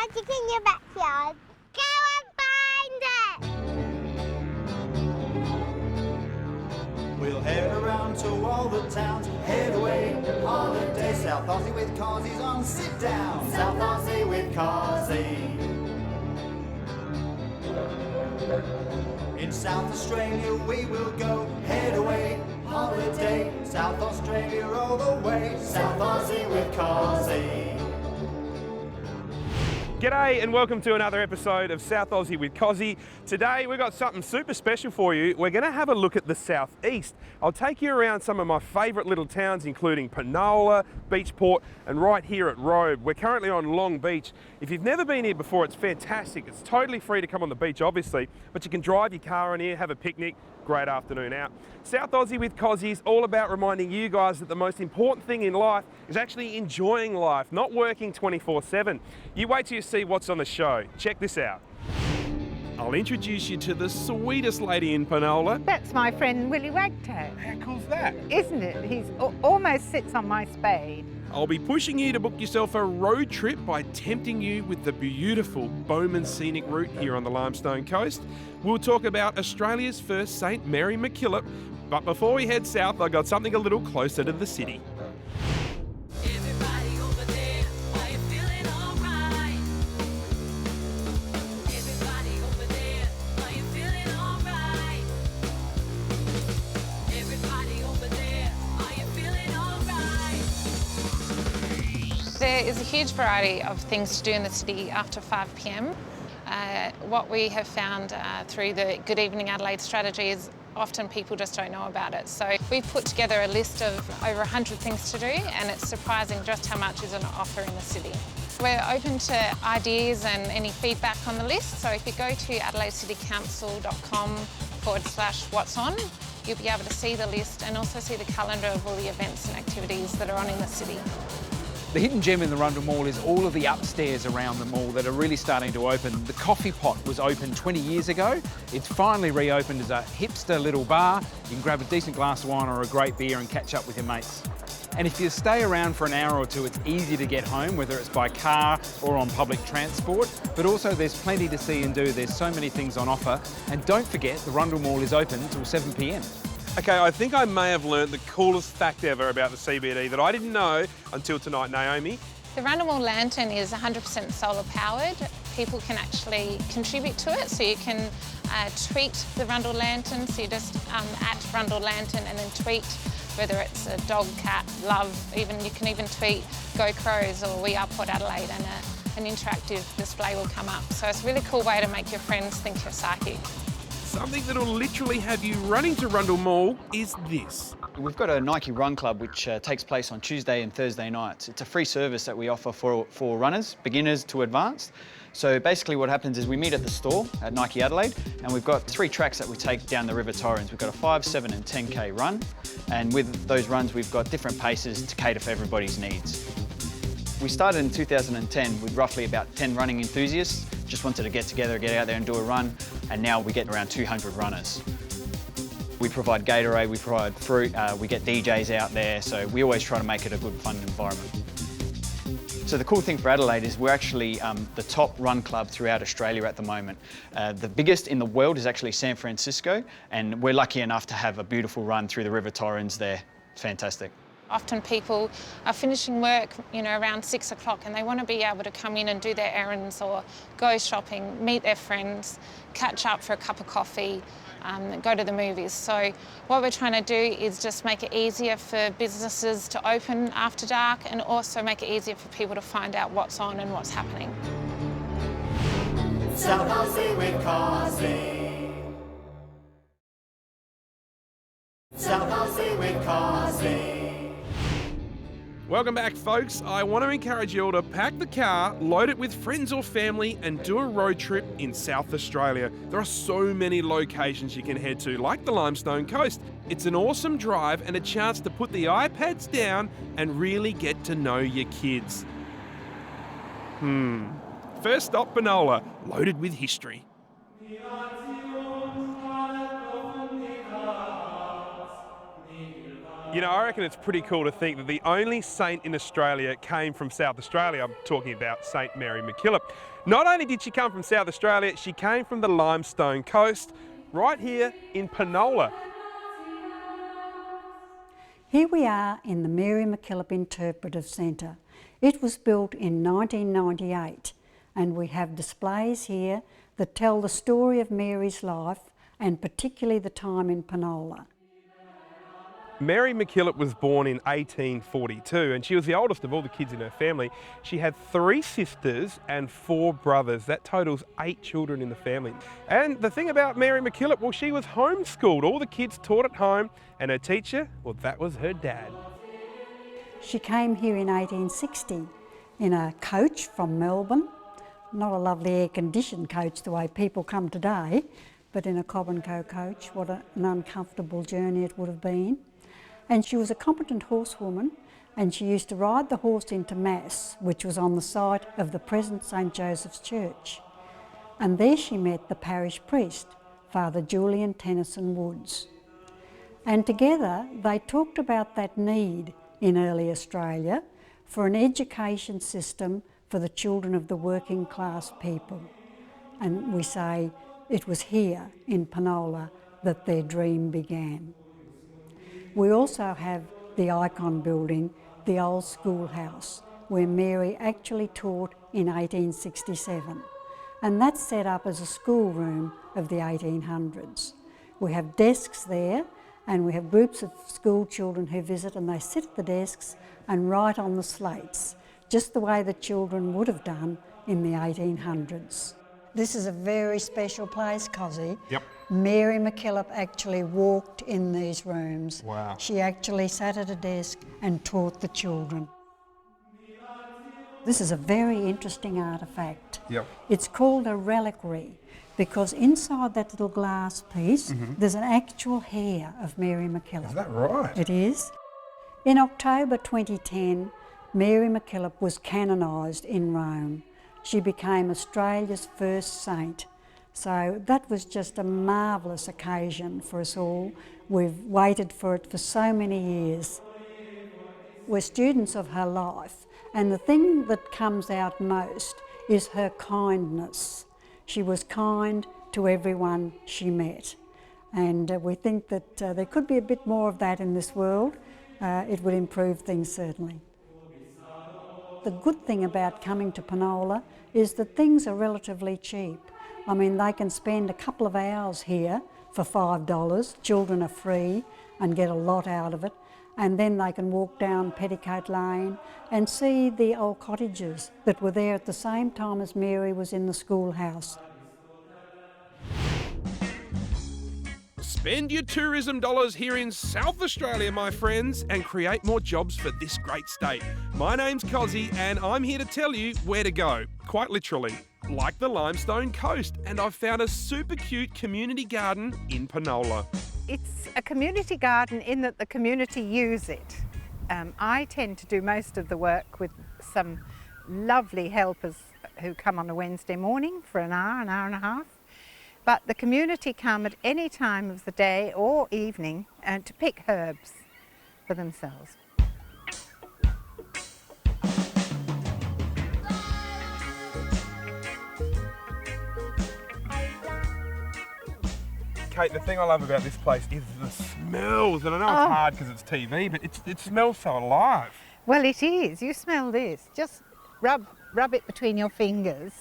magic in your backyard. Go and find it! We'll head around to all the towns, head away, holiday. South Aussie with Cosi's on sit down. South Aussie with Cosi. In South Australia we will go, head away, holiday. South Australia all the way, South Aussie with Cosi. G'day and welcome to another episode of South Aussie with Cosi. Today we've got something super special for you. We're going to have a look at the southeast. I'll take you around some of my favourite little towns, including Penola, Beachport and right here at Robe. We're currently on Long Beach. If you've never been here before, it's fantastic. It's totally free to come on the beach obviously, but you can drive your car on here, have a picnic, great afternoon out. South Aussie with Cosi is all about reminding you guys that the most important thing in life is actually enjoying life, not working 24/7. You wait till you see what's on the show. Check this out. I'll introduce you to the sweetest lady in Penola. That's my friend Willie Wagtail, How cool's that? isn't it? He's almost sits on my spade. I'll be pushing you to book yourself a road trip by tempting you with the beautiful Bowman Scenic Route here on the Limestone coast. We'll talk about Australia's first St Mary MacKillop, but before we head south, I got something a little closer to the city. Everybody over there, are you feeling alright? Everybody over there, are you feeling alright? Everybody over there, are you feeling alright? There is a huge variety of things to do in the city after 5 p.m. What we have found through the Good Evening Adelaide strategy is often people just don't know about it. So we've put together a list of over 100 things to do, and it's surprising just how much is on offer in the city. We're open to ideas and any feedback on the list. So if you go to adelaidecitycouncil.com/what's on, you'll be able to see the list and also see the calendar of all the events and activities that are on in the city. The hidden gem in the Rundle Mall is all of the upstairs around the mall that are really starting to open. The Coffee Pot was open 20 years ago. It's finally reopened as a hipster little bar. You can grab a decent glass of wine or a great beer and catch up with your mates. And if you stay around for an hour or two, it's easy to get home, whether it's by car or on public transport. But also there's plenty to see and do. There's so many things on offer. And don't forget, the Rundle Mall is open till 7 p.m. Okay, I think I may have learned the coolest fact ever about the CBD that I didn't know until tonight, Naomi. The Rundle Mall lantern is 100% solar powered. People can actually contribute to it, so you can tweet the Rundle lantern, so you just at Rundle lantern and then tweet whether it's a dog, cat, love, even you can even tweet Go Crows or We Are Port Adelaide, and an interactive display will come up. So it's a really cool way to make your friends think you're psychic. Something that'll literally have you running to Rundle Mall is this. We've got a Nike Run Club which takes place on Tuesday and Thursday nights. It's a free service that we offer for runners, beginners to advanced. So basically what happens is we meet at the store at Nike Adelaide, and we've got 3 tracks that we take down the River Torrens. We've got a 5, 7 and 10K run, and with those runs we've got different paces to cater for everybody's needs. We started in 2010 with roughly about 10 running enthusiasts. Just wanted to get together, get out there and do a run, and now we get around 200 runners. We provide Gatorade, we provide fruit, we get DJs out there, so we always try to make it a good, fun environment. So the cool thing for Adelaide is we're actually the top run club throughout Australia at the moment. The biggest in the world is actually San Francisco, and we're lucky enough to have a beautiful run through the River Torrens there. It's fantastic. Often people are finishing work, around 6 o'clock, and they want to be able to come in and do their errands or go shopping, meet their friends, catch up for a cup of coffee, go to the movies. So what we're trying to do is just make it easier for businesses to open after dark, and also make it easier for people to find out what's on and what's happening. South Aussie with Cosi. South Aussie with Cosi. Welcome back, folks. I want to encourage you all to pack the car, load it with friends or family, and do a road trip in South Australia. There are so many locations you can head to, like the Limestone coast. It's an awesome drive and a chance to put the iPads down and really get to know your kids. First stop, Penola, loaded with history. You know, I reckon it's pretty cool to think that the only saint in Australia came from South Australia. I'm talking about St Mary MacKillop. Not only did she come from South Australia, she came from the Limestone coast, right here in Penola. Here we are in the Mary MacKillop Interpretive Centre. It was built in 1998, and we have displays here that tell the story of Mary's life and particularly the time in Penola. Mary MacKillop was born in 1842 and she was the oldest of all the kids in her family. She had 3 sisters and 4 brothers. That totals 8 children in the family. And the thing about Mary MacKillop, well, she was homeschooled. All the kids taught at home, and her teacher, well, that was her dad. She came here in 1860 in a coach from Melbourne. Not a lovely air-conditioned coach the way people come today, but in a Cobb & Co coach. What an uncomfortable journey it would have been. And she was a competent horsewoman, and she used to ride the horse into Mass, which was on the site of the present St Joseph's Church. And there she met the parish priest, Father Julian Tennyson Woods. And together they talked about that need in early Australia for an education system for the children of the working class people. And we say it was here in Penola that their dream began. We also have the icon building, the old schoolhouse, where Mary actually taught in 1867. And that's set up as a schoolroom of the 1800s. We have desks there, and we have groups of school children who visit, and they sit at the desks and write on the slates, just the way the children would have done in the 1800s. This is a very special place, Cosi. Yep. Mary MacKillop actually walked in these rooms. Wow. She actually sat at a desk and taught the children. This is a very interesting artefact. Yep. It's called a reliquary because inside that little glass piece there's an actual hair of Mary MacKillop. Is that right? It is. In October 2010, Mary MacKillop was canonised in Rome. She became Australia's first saint. So that was just a marvellous occasion for us all. We've waited for it for so many years. We're students of her life, and the thing that comes out most is her kindness. She was kind to everyone she met, and we think that there could be a bit more of that in this world. It would improve things certainly. The good thing about coming to Penola is that things are relatively cheap. I mean, they can spend a couple of hours here for $5. Children are free and get a lot out of it. And then they can walk down Petticoat Lane and see the old cottages that were there at the same time as Mary was in the schoolhouse. Spend your tourism dollars here in South Australia, my friends, and create more jobs for this great state. My name's Cosi, and I'm here to tell you where to go, quite literally, like the Limestone coast. And I've found a super cute community garden in Penola. It's a community garden in that the community use it. I tend to do most of the work with some lovely helpers who come on a Wednesday morning for an hour and a half. But the community come at any time of the day or evening to pick herbs for themselves. Kate, the thing I love about this place is the smells, and I know it's hard because it's TV, but it smells so alive. Well, it is. You smell this. Just rub it between your fingers.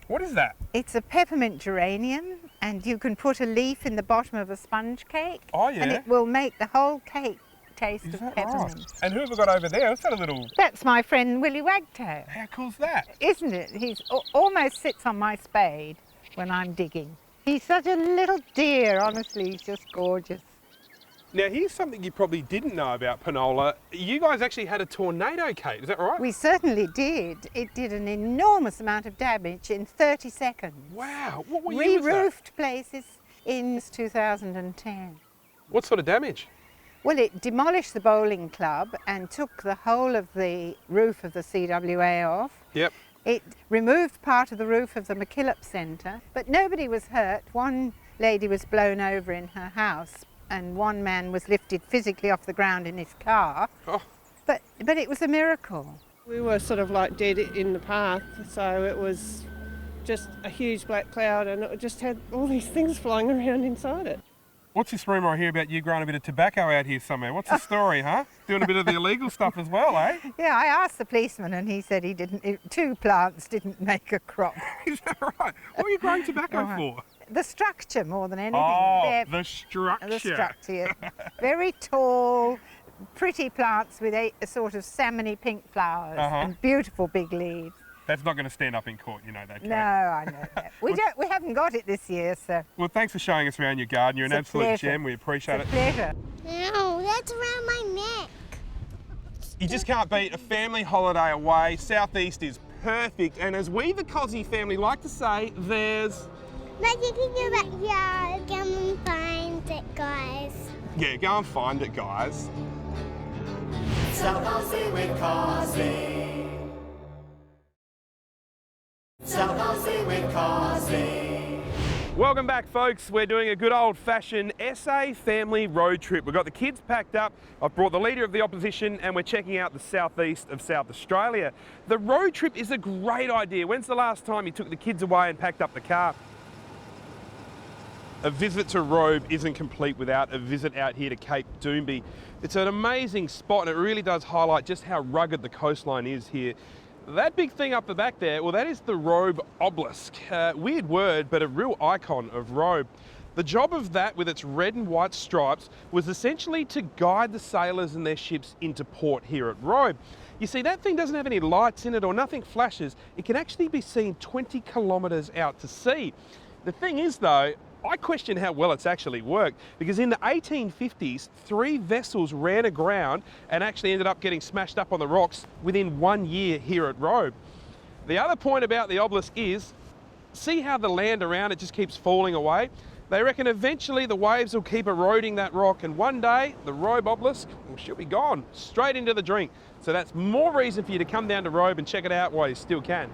What is that? It's a peppermint geranium, and you can put a leaf in the bottom of a sponge cake. Oh, yeah? And it will make the whole cake taste Is of that peppermint. right? And who have we got over there? What's that a little... That's my friend Willie Wagtail. How cool's that? Isn't it? He's almost sits on my spade when I'm digging. He's such a little dear, honestly, he's just gorgeous. Now, here's something you probably didn't know about Penola. You guys actually had a tornado, Kate, is that right? We certainly did. It did an enormous amount of damage in 30 seconds. Wow, what year was that? Re-roofed places in 2010. What sort of damage? Well, it demolished the bowling club and took the whole of the roof of the CWA off. Yep. It removed part of the roof of the MacKillop Centre, but nobody was hurt. One lady was blown over in her house, and one man was lifted physically off the ground in his car. Oh. But it was a miracle. We were sort of like dead in the path, so it was just a huge black cloud, and it just had all these things flying around inside it. What's this rumour I hear about you growing a bit of tobacco out here somewhere? What's the story, huh? Doing a bit of the illegal stuff as well, eh? Yeah, I asked the policeman and he said 2 plants didn't make a crop. Is that right? What are you growing tobacco for? The structure more than anything. Oh, the structure. The structure. Very tall, pretty plants with a sort of salmony pink flowers and beautiful big leaves. That's not going to stand up in court, you know that, Kate. No, I know that. We haven't got it this year, so. Well, thanks for showing us around your garden. You're an absolute pleasure. gem. We appreciate It's it. a pleasure. No, that's around my neck. You just can't beat a family holiday away. Southeast is perfect, and as we, the Cosi family, like to say, there's... Like you can do that, yeah, come and find it, guys. Yeah, go and find it, guys. South Aussie with Cosi. South Aussie with Cosi. Welcome back, folks. We're doing a good old-fashioned SA family road trip. We've got the kids packed up. I've brought the leader of the opposition, and we're checking out the southeast of South Australia. The road trip is a great idea. When's the last time you took the kids away and packed up the car? A visit to Robe isn't complete without a visit out here to Cape Doomby. It's an amazing spot, and it really does highlight just how rugged the coastline is here. That big thing up the back there, well, that is the Robe obelisk. Weird word, but a real icon of Robe. The job of that, with its red and white stripes, was essentially to guide the sailors and their ships into port here at Robe. You see, that thing doesn't have any lights in it or nothing flashes. It can actually be seen 20 kilometres out to sea. The thing is, though, I question how well it's actually worked, because in the 1850s, 3 vessels ran aground and actually ended up getting smashed up on the rocks within 1 year here at Robe. The other point about the obelisk is, see how the land around it just keeps falling away? They reckon eventually the waves will keep eroding that rock, and one day the Robe obelisk, well, she'll be gone, straight into the drink. So that's more reason for you to come down to Robe and check it out while you still can.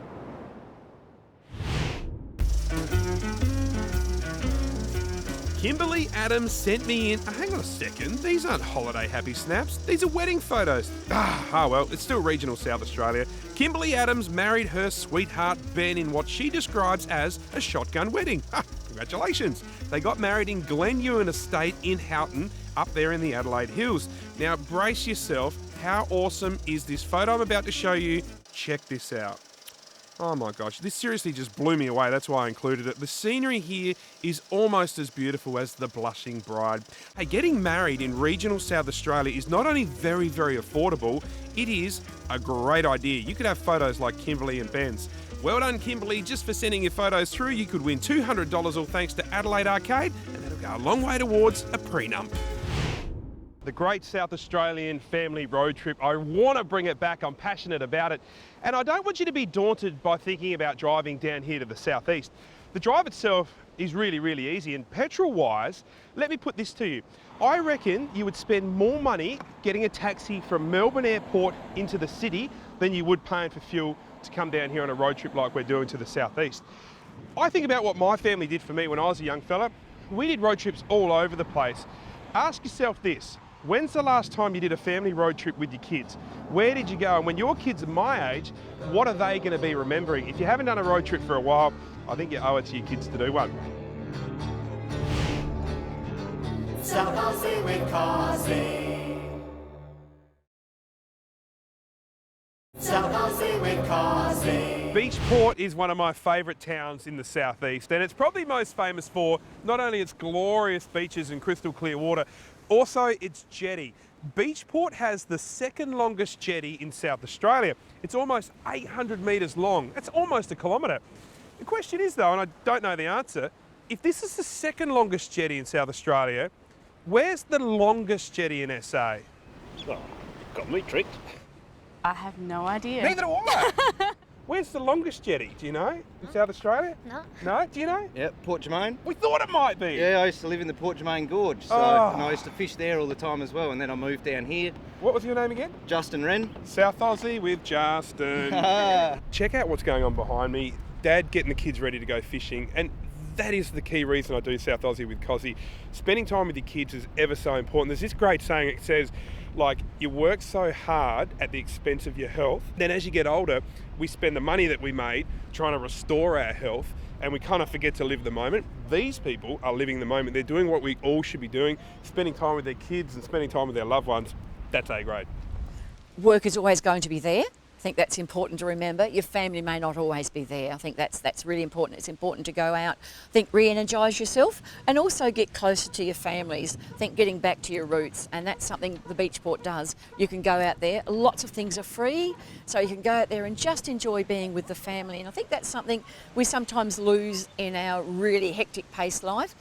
Kimberly Adams sent me in, hang on a second, these aren't holiday happy snaps, these are wedding photos. Well, it's still regional South Australia. Kimberly Adams married her sweetheart Ben in what she describes as a shotgun wedding. Congratulations. They got married in Glen Ewan Estate in Houghton, up there in the Adelaide Hills. Now brace yourself, how awesome is this photo I'm about to show you? Check this out. Oh my gosh, this seriously just blew me away. That's why I included it. The scenery here is almost as beautiful as the blushing bride. Hey, getting married in regional South Australia is not only very, very affordable, it is a great idea. You could have photos like Kimberly and Ben's. Well done, Kimberly, just for sending your photos through. You could win $200 all thanks to Adelaide Arcade, and that'll go a long way towards a prenup. The great South Australian family road trip. I want to bring it back. I'm passionate about it. And I don't want you to be daunted by thinking about driving down here to the southeast. The drive itself is really, really easy. And petrol-wise, let me put this to you. I reckon you would spend more money getting a taxi from Melbourne Airport into the city than you would paying for fuel to come down here on a road trip like we're doing to the southeast. I think about what my family did for me when I was a young fella. We did road trips all over the place. Ask yourself this. When's the last time you did a family road trip with your kids? Where did you go? And when your kids are my age, what are they going to be remembering? If you haven't done a road trip for a while, I think you owe it to your kids to do one. South Aussie with Cosi. South Aussie with Cosi. Beachport is one of my favourite towns in the southeast, and it's probably most famous for not only its glorious beaches and crystal clear water, also its jetty. Beachport has the second longest jetty in South Australia. It's almost 800 metres long. That's almost a kilometre. The question is though, and I don't know the answer, if this is the second longest jetty in South Australia, where's the longest jetty in SA? Oh, got me tricked. I have no idea. Neither do I. Where's the longest jetty? Do you know? In South Australia? No. No? Do you know? Yep, Port Germain. We thought it might be. Yeah, I used to live in the Port Germain Gorge, so and I used to fish there all the time as well, and then I moved down here. What was your name again? Justin Wren. South Aussie with Justin. Check out what's going on behind me. Dad getting the kids ready to go fishing, and that is the key reason I do South Aussie with Cosi. Spending time with your kids is ever so important. There's this great saying, it says, like, you work so hard at the expense of your health, then as you get older, we spend the money that we made trying to restore our health, and we kind of forget to live the moment. These people are living the moment. They're doing what we all should be doing, spending time with their kids and spending time with their loved ones. That's A grade. Work is always going to be there. I think that's important to remember. Your family may not always be there. I think that's really important. It's important to go out, re-energise yourself, and also get closer to your families. Getting back to your roots, and that's something the Beachport does. You can go out there. Lots of things are free, so you can go out there and just enjoy being with the family. And I think that's something we sometimes lose in our really hectic paced life.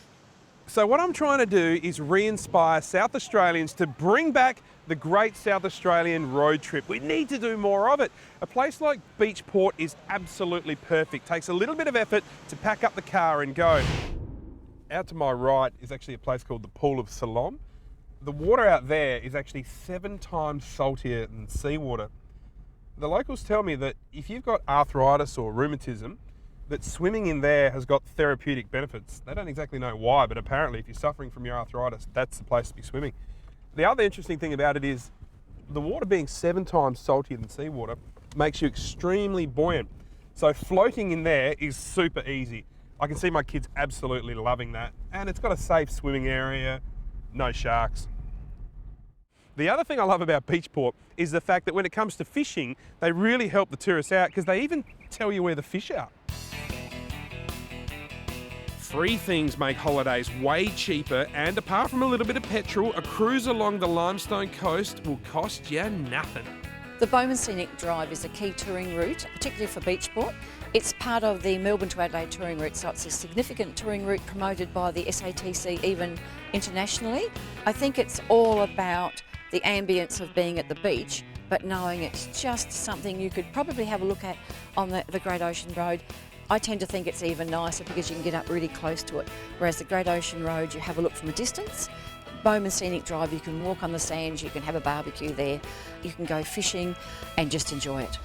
So what I'm trying to do is re-inspire South Australians to bring back the great South Australian road trip. We need to do more of it. A place like Beachport is absolutely perfect. Takes a little bit of effort to pack up the car and go. Out to my right is actually a place called the Pool of Siloam. The water out there is actually 7 times saltier than seawater. The locals tell me that if you've got arthritis or rheumatism, that swimming in there has got therapeutic benefits. They don't exactly know why, but apparently if you're suffering from your arthritis, that's the place to be swimming. The other interesting thing about it is the water being 7 times saltier than seawater makes you extremely buoyant. So floating in there is super easy. I can see my kids absolutely loving that. And it's got a safe swimming area, no sharks. The other thing I love about Beachport is the fact that when it comes to fishing, they really help the tourists out because they even tell you where the fish are. Free things make holidays way cheaper, and apart from a little bit of petrol, a cruise along the Limestone coast will cost you nothing. The Bowman Scenic Drive is a key touring route, particularly for Beachport. It's part of the Melbourne to Adelaide touring route, so it's a significant touring route promoted by the SAWC even internationally. I think it's all about the ambience of being at the beach, but knowing it's just something you could probably have a look at on the Great Ocean Road. I tend to think it's even nicer because you can get up really close to it, whereas the Great Ocean Road, you have a look from a distance. Bowman Scenic Drive, you can walk on the sands, you can have a barbecue there, you can go fishing and just enjoy it.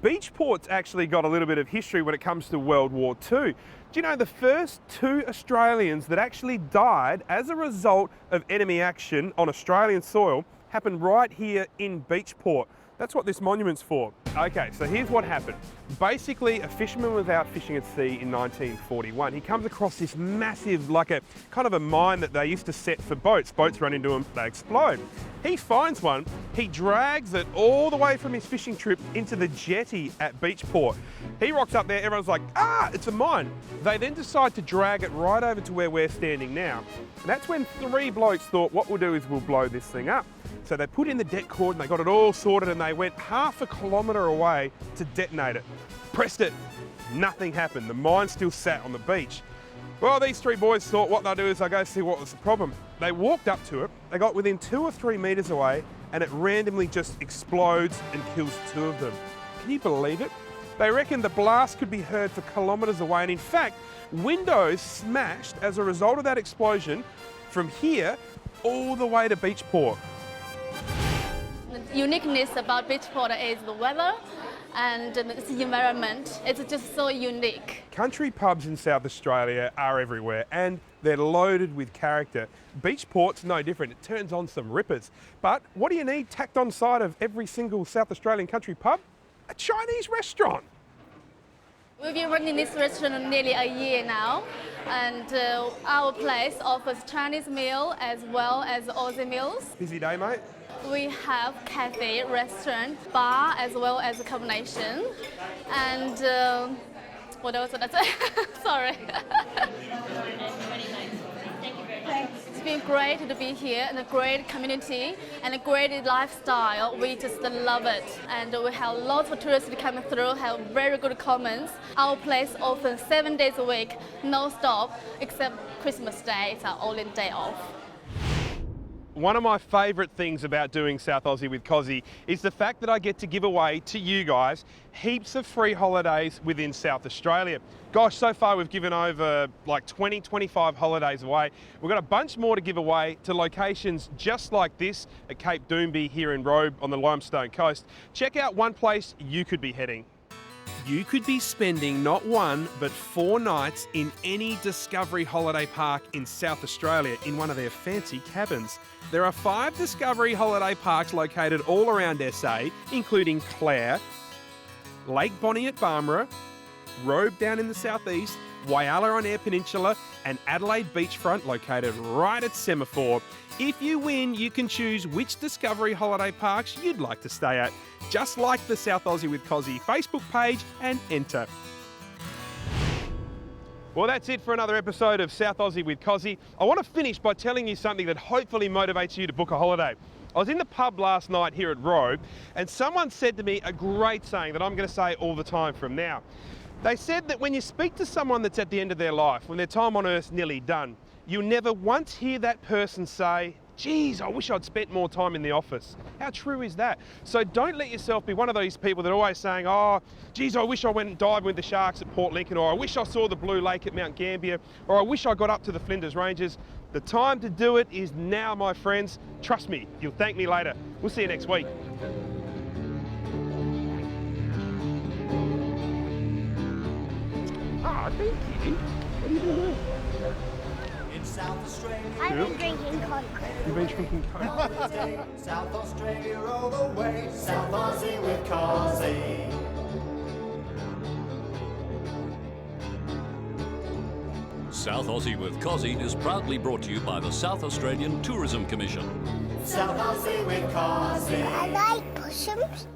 Beachport's actually got a little bit of history when it comes to World War II. Do you know the first 2 Australians that actually died as a result of enemy action on Australian soil happened right here in Beachport? That's what this monument's for. Okay, so here's what happened. Basically, a fisherman was out fishing at sea in 1941. He comes across this massive, like a kind of a mine that they used to set for boats. Boats run into them, they explode. He finds one, he drags it all the way from his fishing trip into the jetty at Beachport. He rocks up there, everyone's like, ah, it's a mine. They then decide to drag it right over to where we're standing now. And that's when 3 blokes thought, what we'll do is we'll blow this thing up. So they put in the det cord and they got it all sorted, and they went half a kilometre away to detonate it. Pressed it, nothing happened. The mine still sat on the beach. Well, these 3 boys thought what they'll do is they'll go see what was the problem. They walked up to it, they got within 2 or 3 metres away, and it randomly just explodes and kills 2 of them. Can you believe it? They reckon the blast could be heard for kilometres away, and in fact, windows smashed as a result of that explosion from here all the way to Beachport. The uniqueness about Beachport is the weather and the environment. It's just so unique. Country pubs in South Australia are everywhere, and they're loaded with character. Beachport's no different. It turns on some rippers. But what do you need tacked on side of every single South Australian country pub? A Chinese restaurant. We've been running this restaurant nearly a year now, and our place offers Chinese meal as well as Aussie meals. Busy day, mate? We have cafe, restaurant, bar, as well as a combination. And what else did I say? Sorry. It's been great to be here, and a great community and a great lifestyle. We just love it. And we have lots of tourists coming through, have very good comments. Our place opens 7 days a week, no stop, except Christmas Day. It's our only day off. One of my favourite things about doing South Aussie with Cosi is the fact that I get to give away to you guys heaps of free holidays within South Australia. Gosh, so far we've given over like 20, 25 holidays away. We've got a bunch more to give away to locations just like this at Cape Doomby here in Robe on the Limestone coast. Check out one place you could be heading. You could be spending not 1 but 4 nights in any Discovery holiday park in South Australia in one of their fancy cabins. There are 5 Discovery holiday parks located all around SA, including Clare, Lake Bonnie at Barmera, Robe down in the southeast, Whyalla on Eyre Peninsula, and Adelaide Beachfront located right at Semaphore. If you win, you can choose which Discovery holiday parks you'd like to stay at. Just like the South Aussie with Cosi Facebook page and enter. Well, that's it for another episode of South Aussie with Cosi. I want to finish by telling you something that hopefully motivates you to book a holiday. I was in the pub last night here at Robe, and someone said to me a great saying that I'm going to say all the time from now. They said that when you speak to someone that's at the end of their life, when their time on earth's nearly done, you'll never once hear that person say, geez, I wish I'd spent more time in the office. How true is that? So don't let yourself be one of those people that are always saying, oh, geez, I wish I went and dived with the sharks at Port Lincoln, or I wish I saw the Blue Lake at Mount Gambier, or I wish I got up to the Flinders Ranges. The time to do it is now, my friends. Trust me, you'll thank me later. We'll see you next week. Ah, thank you. What are you doing there? In South Australia, I've been drinking Coke. You've been drinking Coke? South Australia all the way. South Aussie with Cosi. South Aussie with Cosi is proudly brought to you by the South Australian Tourism Commission. South Aussie with Cosi. I like possums.